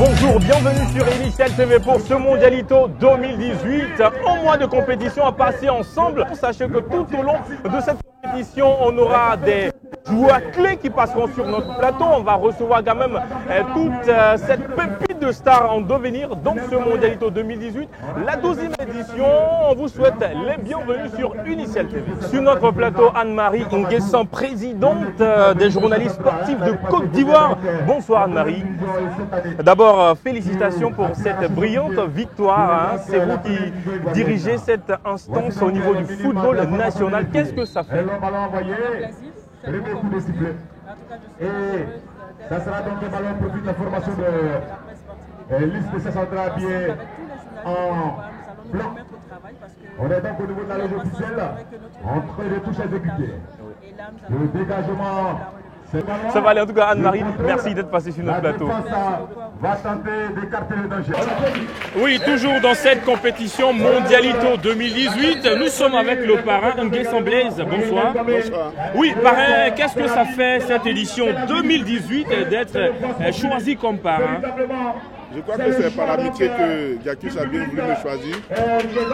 Bonjour, bienvenue sur Initial TV pour ce Mondialito 2018. Un mois de compétition à passer ensemble. Sachez que tout au long de cette compétition, on aura des joueurs clés qui passeront sur notre plateau. On va recevoir quand même toute cette pépite de stars en devenir dans ce Mondialito 2018. La 12e édition, on vous souhaite les bienvenus sur Initial TV. Sur notre plateau, Anne-Marie Nguessan, présidente des journalistes sportifs de Côte d'Ivoire. Bonsoir Anne-Marie. D'abord, félicitations pour cette brillante victoire. C'est vous qui dirigez cette instance au niveau du football national. Qu'est-ce que ça fait? Ça sera donc un ballon profit de la formation de l'ISP Central habillé en blanc. On est donc au niveau de la loge officielle entre les touches exécutées. Le dégagement. Ça va aller en tout cas Anne-Marie, merci d'être passée sur notre plateau. Va tenter d'écarter le danger. Oui, toujours dans cette compétition Mondialito 2018, nous sommes avec le parrain Nguessan Blaise. Bonsoir. Bonsoir. Oui, parrain, qu'est-ce que ça fait cette édition 2018 d'être choisi comme parrain? Je crois que c'est par l'amitié que Jacques a bien voulu me choisir.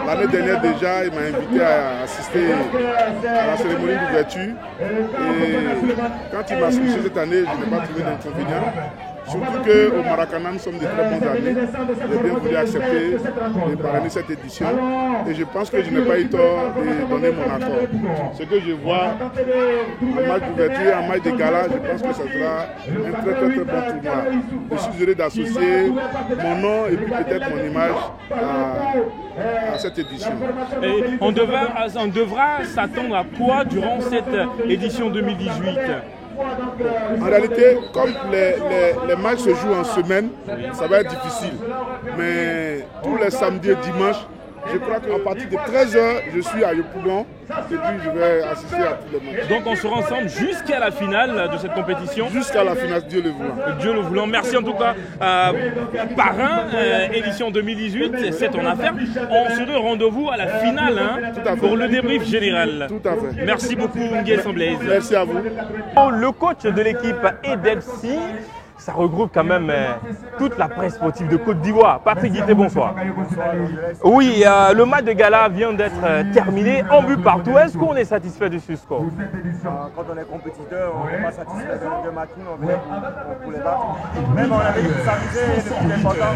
L'année dernière déjà, il m'a invité à assister à la cérémonie d'ouverture. Et quand il m'a switché cette année, je n'ai pas trouvé d'inconvénient. Surtout qu'au Maracana, nous sommes de très bons amis. J'ai bien voulu accepter de parrainer cette édition. Et je pense que je n'ai pas eu tort de donner mon accord. Ce que je vois en match d'ouverture, en match de gala, je pense que ça sera un très bon tournoi. Je suis heureux d'associer mon nom et puis peut-être mon image à cette édition. Et on devra s'attendre à quoi durant cette édition 2018? En réalité, comme les matchs se jouent en semaine, ça va être difficile. Mais tous les samedis et dimanches, je crois qu'à partir de 13 h, je suis à Yopougon et puis je vais assister à tous les matchs. Donc on sera ensemble jusqu'à la finale de cette compétition? Jusqu'à la finale, Dieu le voulant. Dieu le voulant. Merci en tout cas. Parrain, édition 2018, c'est ton affaire. On se donne rendez-vous à la finale pour le débrief général. Tout à fait. Merci beaucoup Nguessan Blaise. Merci à vous. Le coach de l'équipe Edelsi, ça regroupe quand même toute la presse sportive de Côte d'Ivoire. Patrick Guité, bonsoir. Oui, le match de gala vient d'être terminé, en but partout. Est-ce qu'on est satisfait de ce score? Quand on est compétiteur, on n'est pas satisfait de match, on vient pour les battre. Même on avait dit de s'amuser, le plus important,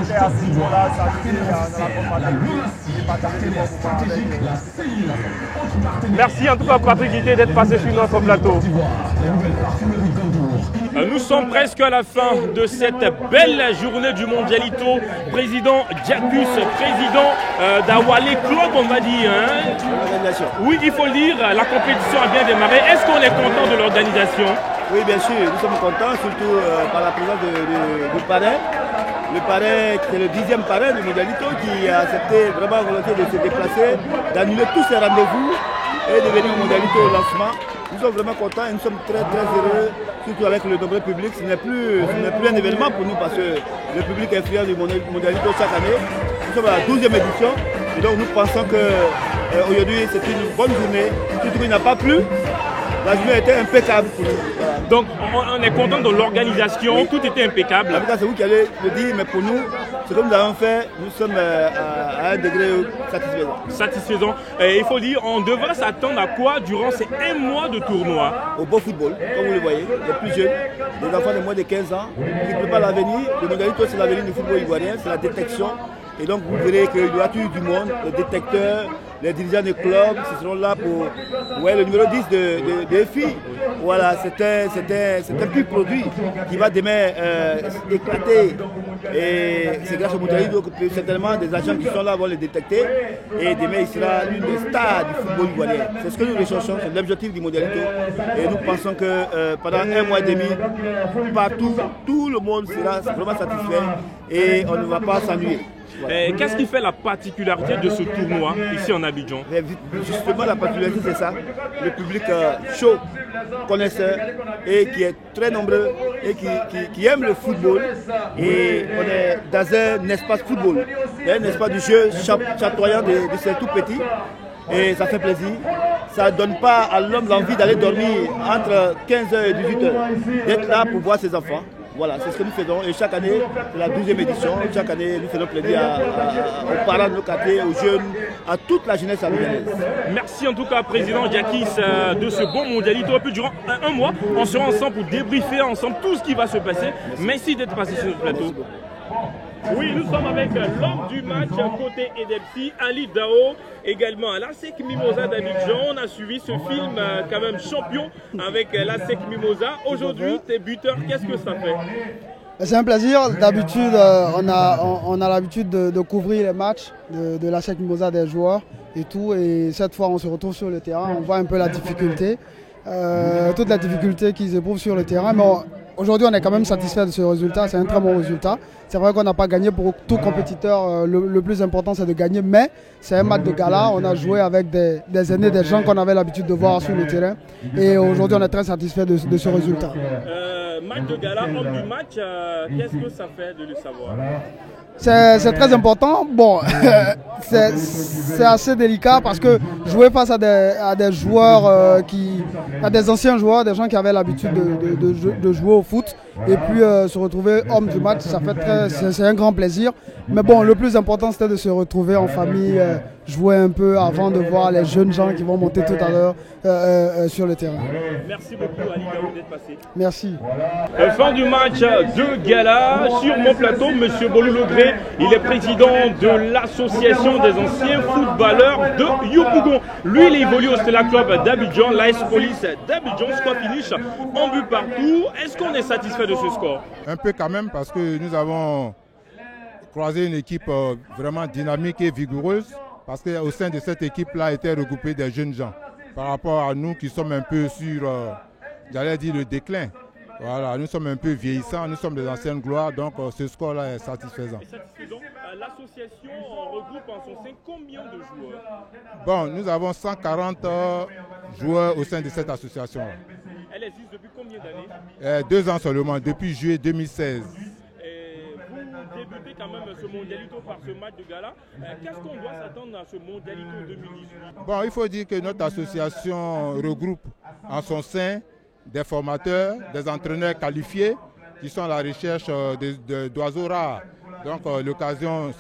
c'était à ce niveau-là, s'amuser dans la compétition et partager les bons moments avec. Merci en tout cas Patrick Guité d'être passé sur notre plateau. Nous sommes presque à la fin de cette belle journée du Mondialito. Président Jacques, président d'Awalé Club, on va dire. Oui, il faut le dire, la compétition a bien démarré. Est-ce qu'on est content de l'organisation? Oui, bien sûr, nous sommes contents, surtout par la présence du parrain. Le parrain, qui est le 10e parrain du Mondialito, qui a accepté vraiment volontiers de se déplacer, d'annuler tous ses rendez-vous et de venir au Mondialito au lancement. Nous sommes vraiment contents et nous sommes très heureux, surtout avec le nombreux public. Ce n'est plus un événement pour nous parce que le public est friand du Mondialito chaque année. Nous sommes à la 12e édition et donc nous pensons qu'aujourd'hui c'est une bonne journée. Surtout qu'il n'a pas plu. La journée était impeccable pour nous. Voilà. Donc on est content de l'organisation, oui. Tout était impeccable. En tout cas, c'est vous qui allez le dire, mais pour nous, ce que nous avons fait, nous sommes à un degré satisfaisant. Satisfaisant. Et il faut dire, on devrait s'attendre à quoi durant ces 1 mois de tournoi? Au beau football, comme vous le voyez, les plus jeunes, les enfants de moins de 15 ans, qui préparent l'avenir. Le Mondialito, c'est l'avenir du football ivoirien, c'est la détection. Et donc vous verrez qu'il y aura tout du monde, les détecteurs, les dirigeants des clubs, ce seront là pour le numéro 10 de filles. Voilà, c'est un petit produit qui va demain éclater. Et c'est grâce au Mondialito que certainement des agents qui sont là vont les détecter. Et demain il sera l'une des stars du football ivoirien. C'est ce que nous recherchons, c'est l'objectif du Mondialito. Et nous pensons que pendant 1 mois et demi, partout, tout le monde sera vraiment satisfait et on ne va pas s'ennuyer. Voilà. Qu'est-ce qui fait la particularité de ce tournoi ici en Abidjan? Justement, la particularité, c'est ça. Le public chaud, connaisseur, et qui est très nombreux et qui aime le football. Et on est dans un espace football, un espace du jeu chatoyant de ces tout petits. Et ça fait plaisir. Ça ne donne pas à l'homme l'envie d'aller dormir entre 15 h et 18 h, d'être là pour voir ses enfants. Voilà, c'est ce que nous faisons. Et chaque année, c'est la 12e édition. Chaque année, nous faisons plaisir aux parents de nos quartiers, aux jeunes, à toute la jeunesse algérienne. Merci en tout cas, Président Diakis, de ce bon mondialito. Et puis durant un mois, on sera ensemble pour débriefer ensemble tout ce qui va se passer. Merci d'être passé sur le plateau. Oui, nous sommes avec l'homme du match côté Edepsi, Ali Dao, également à l'ASEC Mimosa d'Abidjan. On a suivi ce film quand même champion avec l'ASEC Mimosa. Aujourd'hui, tes buteurs, qu'est-ce que ça fait? C'est un plaisir. D'habitude, on a l'habitude de couvrir les matchs de l'ASEC Mimosa des joueurs et tout. Et cette fois, on se retrouve sur le terrain. On voit un peu la difficulté, toute la difficulté qu'ils éprouvent sur le terrain. Mais aujourd'hui, on est quand même satisfait de ce résultat. C'est un très bon résultat. C'est vrai qu'on n'a pas gagné pour tout compétiteur. Le plus important, c'est de gagner. Mais c'est un match de gala. On a joué avec des aînés, des gens qu'on avait l'habitude de voir sur le terrain. Et aujourd'hui, on est très satisfait de ce résultat. Match de gala, homme du match, qu'est-ce que ça fait de le savoir? C'est très important. Bon, c'est assez délicat parce que jouer face à des joueurs à des anciens joueurs, des gens qui avaient l'habitude de jouer au foot, et puis se retrouver homme du match, c'est un grand plaisir. Mais bon, le plus important, c'était de se retrouver en famille, jouer un peu avant de voir les jeunes gens qui vont monter tout à l'heure sur le terrain. Merci beaucoup, Ali Daoud, d'être passé. Merci. Fin du match de gala. Sur mon plateau, M. Bolou Legré, il est président de l'association des anciens footballeurs de Yopougon. Lui, il évolue au Stella Club d'Abidjan, l'AS Police d'Abidjan. Score finish en but partout. Est-ce qu'on est satisfait de ce score? Un peu quand même, parce que nous avons croisé une équipe vraiment dynamique et vigoureuse, parce qu'au sein de cette équipe-là étaient regroupés des jeunes gens, par rapport à nous qui sommes un peu sur, j'allais dire, le déclin. Voilà, nous sommes un peu vieillissants, nous sommes des anciennes gloires, donc ce score-là est satisfaisant. L'association regroupe en son sein combien de joueurs? Bon, nous avons 140 joueurs au sein de cette association. Elle existe depuis combien d'années? 2 ans seulement, depuis juillet 2016. Vous débutez quand même ce mondialito par ce match de gala. Qu'est-ce qu'on doit s'attendre à ce mondialito 2018? Bon, il faut dire que notre association regroupe en son sein des formateurs, des entraîneurs qualifiés qui sont à la recherche d'oiseaux rares. Donc l'occasion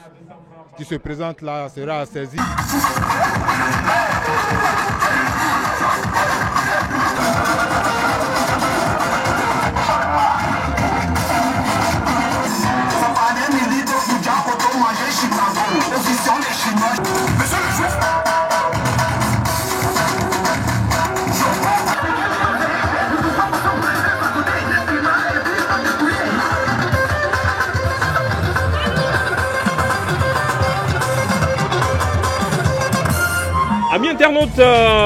qui se présente là sera saisie. Amis internautes,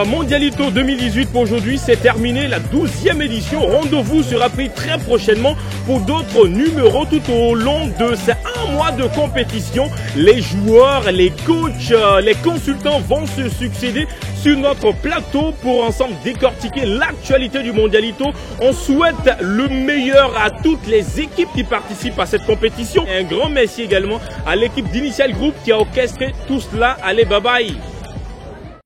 Mondialito 2018 pour aujourd'hui, c'est terminé, la 12e édition. Rendez-vous sera pris très prochainement pour d'autres numéros tout au long de ces 1 mois de compétition. Les joueurs, les coachs, les consultants vont se succéder sur notre plateau pour ensemble décortiquer l'actualité du Mondialito. On souhaite le meilleur à toutes les équipes qui participent à cette compétition. Et un grand merci également à l'équipe d'Initial Group qui a orchestré tout cela. Allez, bye bye.